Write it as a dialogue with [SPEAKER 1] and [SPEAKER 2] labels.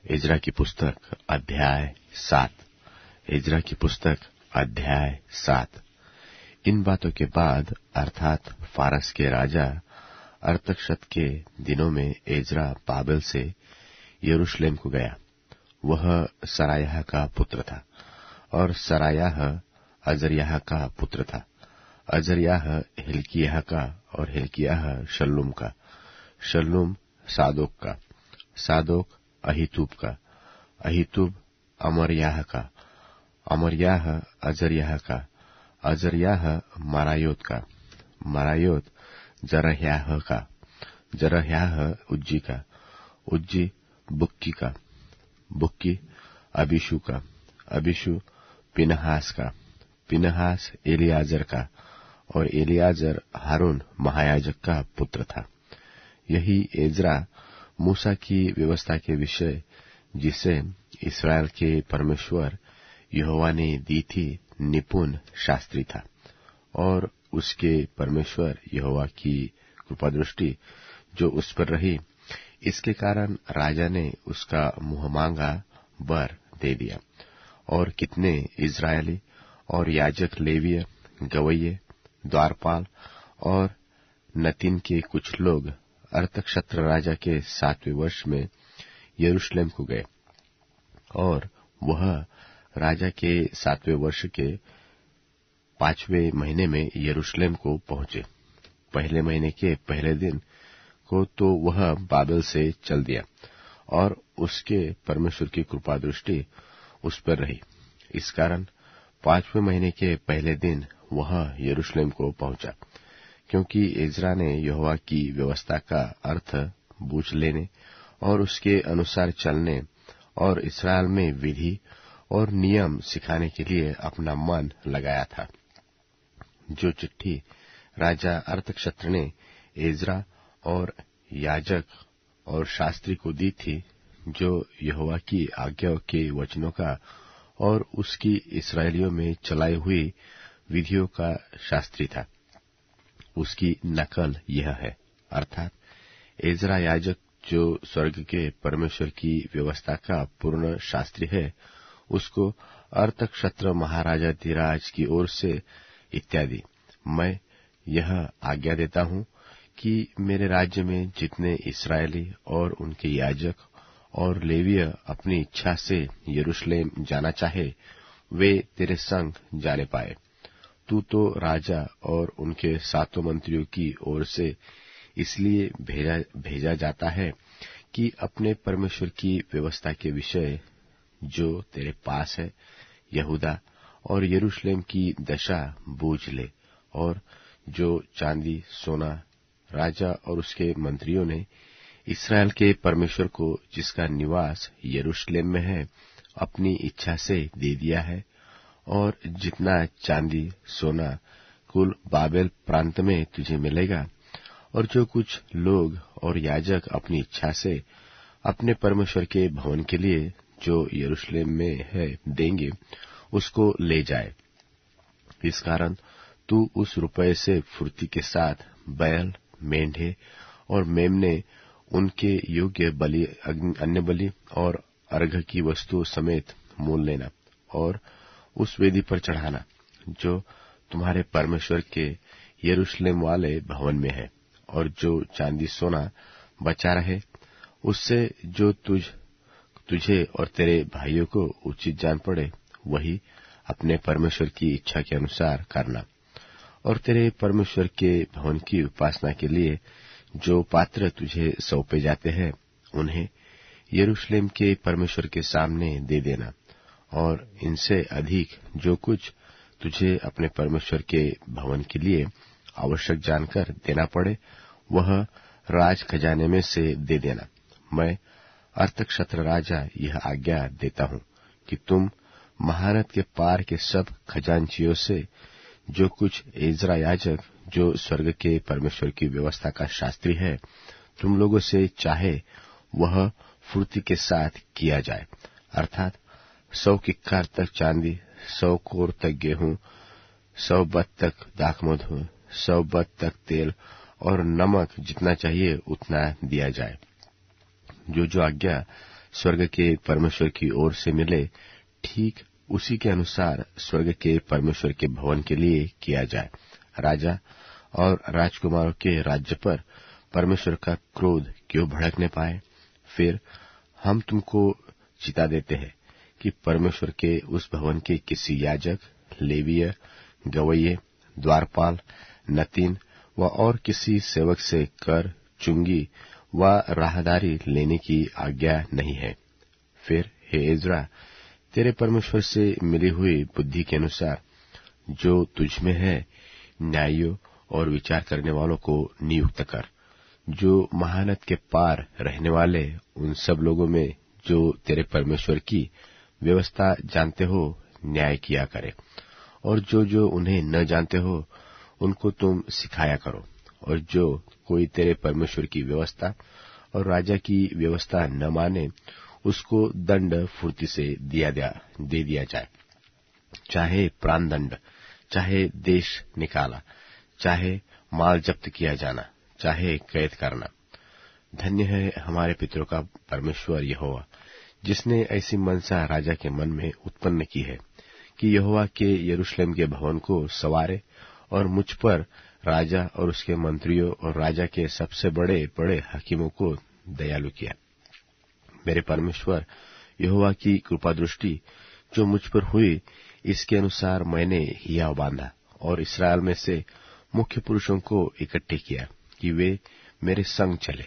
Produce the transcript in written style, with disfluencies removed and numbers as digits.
[SPEAKER 1] इज़रा की पुस्तक अध्याय 7। इज़रा की पुस्तक अध्याय 7। इन बातों के बाद अर्थात फारस के राजा अरतक्षत के दिनों में इज़रा बाबेल से यरूशलेम को गया। वह सरायाह का पुत्र था और सरायाह अजर्याह का पुत्र था। अजर्याह हिल्किय्याह का और हिल्किय्याह शल्लूम का, शल्लूम सादोक का, सादोक अहीतूब का, अहीतूब अमर्याह का, अमर्याह अजर्याह का, अजर्याह मरायोत का, मरायोत जरह्याह का, जरह्याह उज्जी का, उज्जी बुक्की का, बुक्की अबीशू का, अबीशू पिनहास का, पिनहास एलियाजर का, और एलियाजर हारून महायाजक का पुत्र था। यही इज़रा मूसा की व्यवस्था के विषय जिसे इस्राएल के परमेश्वर यहोवा ने दी थी निपुण शास्त्री था। और उसके परमेश्वर यहोवा की कृपा दृष्टि जो उस पर रही, इसके कारण राजा ने उसका मुंह मांगा वर दे दिया। और कितने इस्राएली और याजक, लेवीय, गवैये, द्वारपाल और नतीन के कुछ लोग अरतक्षत्र राजा के 7वें वर्ष में यरूशलेम को गए। और वह राजा के 7वें वर्ष के 5वें महीने में यरूशलेम को पहुंचे। पहले महीने के पहले दिन को तो वह बाबेल से चल दिया और उसके परमेश्वर की कृपा दृष्टि उस पर रही। इस कारण 5वें महीने के पहले दिन वह यरूशलेम को पहुंचा, क्योंकि इज़रा ने यहोवा की व्यवस्था का अर्थ बूझ लेने और उसके अनुसार चलने और इस्राएल में विधि और नियम सिखाने के लिए अपना मन लगाया था। जो चिट्ठी राजा अरतक्षत्र ने इज़रा और याजक और शास्त्री को दी थी, जो यहोवा की आज्ञा के वचनों का और उसकी इस्राएलियों में चलाई हुई विधियों का शास्त्री था, उसकी नकल यह है। अर्थात इज़रा याजक जो स्वर्ग के परमेश्वर की व्यवस्था का पूर्ण शास्त्री है, उसको अरतक्षत्र महाराजा धीराज की ओर से इत्यादि मैं यह आज्ञा देता हूं कि मेरे राज्य में जितने इस्राएली और उनके याजक और लेवीय अपनी इच्छा से यरूशलेम जाना चाहे, वे तेरे संग जाने पाए। तू तो राजा और उनके 7 मंत्रियों की ओर से इसलिए भेजा जाता है कि अपने परमेश्वर की व्यवस्था के विषय जो तेरे पास है, यहूदा और यरूशलेम की दशा बूझ ले। और जो चांदी सोना राजा और उसके मंत्रियों ने इस्राएल के परमेश्वर को, जिसका निवास यरूशलेम में है, अपनी इच्छा से दे दिया है, और जितना चांदी सोना कुल बाबेल प्रांत में तुझे मिलेगा, और जो कुछ लोग और याजक अपनी इच्छा से अपने परमेश्वर के भवन के लिए जो यरूशलेम में है देंगे, उसको ले जाए। इस कारण तू उस रुपये से फुर्ती के साथ बैल, मेंढे और मेमने, उनके योग्य बलि, अन्य बलि और अर्घ की वस्तु समेत मोल लेना और उस वेदी पर चढ़ाना जो तुम्हारे परमेश्वर के यरूशलेम वाले भवन में है। और जो चांदी सोना बचा रहे, उससे जो तुझे और तेरे भाइयों को उचित जान पड़े, वही अपने परमेश्वर की इच्छा के अनुसार करना। और तेरे परमेश्वर के भवन की उपासना के लिए जो पात्र तुझे सौंपे जाते हैं, उन्हें यरूशलेम के परमेश्वर के सामने दे देना। और इनसे अधिक जो कुछ तुझे अपने परमेश्वर के भवन के लिए आवश्यक जानकर देना पड़े, वह राज खजाने में से दे देना। मैं अरतक्षत्र राजा यह आज्ञा देता हूं कि तुम महानद के पार के सब खजांचियों से जो कुछ इज़रा याजक, जो स्वर्ग के परमेश्वर की व्यवस्था का शास्त्री है, तुम लोगों से चाहे वह फुर्ती के साथ किया जाए। अर्थात 100 किक्कार तक चांदी, 100 कोर तक गेहूं, 100 बत तक दाखमधु, 100 बत तक तेल और नमक जितना चाहिए उतना दिया जाए। जो आज्ञा स्वर्ग के परमेश्वर की ओर से मिले, ठीक उसी के अनुसार स्वर्ग के परमेश्वर के भवन के लिए किया जाए। राजा और राजकुमारों के राज्य पर परमेश्वर का क्रोध क्यों भड़कने पाए? फिर हम तुमको चिता देते हैं कि परमेश्वर के उस भवन के किसी याजक, लेवीय, गवैये, द्वारपाल, नतीन व और किसी सेवक से कर, चुंगी व राहदारी लेने की आज्ञा नहीं है। फिर हे इज़रा, तेरे परमेश्वर से मिली हुई बुद्धि के अनुसार जो तुझ में है, न्यायियों और विचार करने वालों को नियुक्त कर, जो महानद के पार रहने वाले उन सब लोगों में जो तेरे परमेश्वर की व्यवस्था जानते हो न्याय किया करे, और जो उन्हें न जानते हो उनको तुम सिखाया करो। और जो कोई तेरे परमेश्वर की व्यवस्था और राजा की व्यवस्था न माने, उसको दंड फुर्ती से दे दिया जाए, चाहे प्राण दंड, चाहे देश निकाला, चाहे माल जब्त किया जाना, चाहे कैद करना। धन्य है हमारे पितरों का परमेश्वर यहोवा, जिसने ऐसी मनसा राजा के मन में उत्पन्न की है कि यहोवा के यरूशलेम के भवन को संवारे, और मुझ पर राजा और उसके मंत्रियों और राजा के सबसे बड़े बड़े हकीमों को दयालु किया। मेरे परमेश्वर यहोवा की कृपा दृष्टि जो मुझ पर हुई, इसके अनुसार मैंने हियाव बांधा और इस्राएल में से मुख्य पुरुषों को इकट्ठे किया कि वे मेरे संग चले।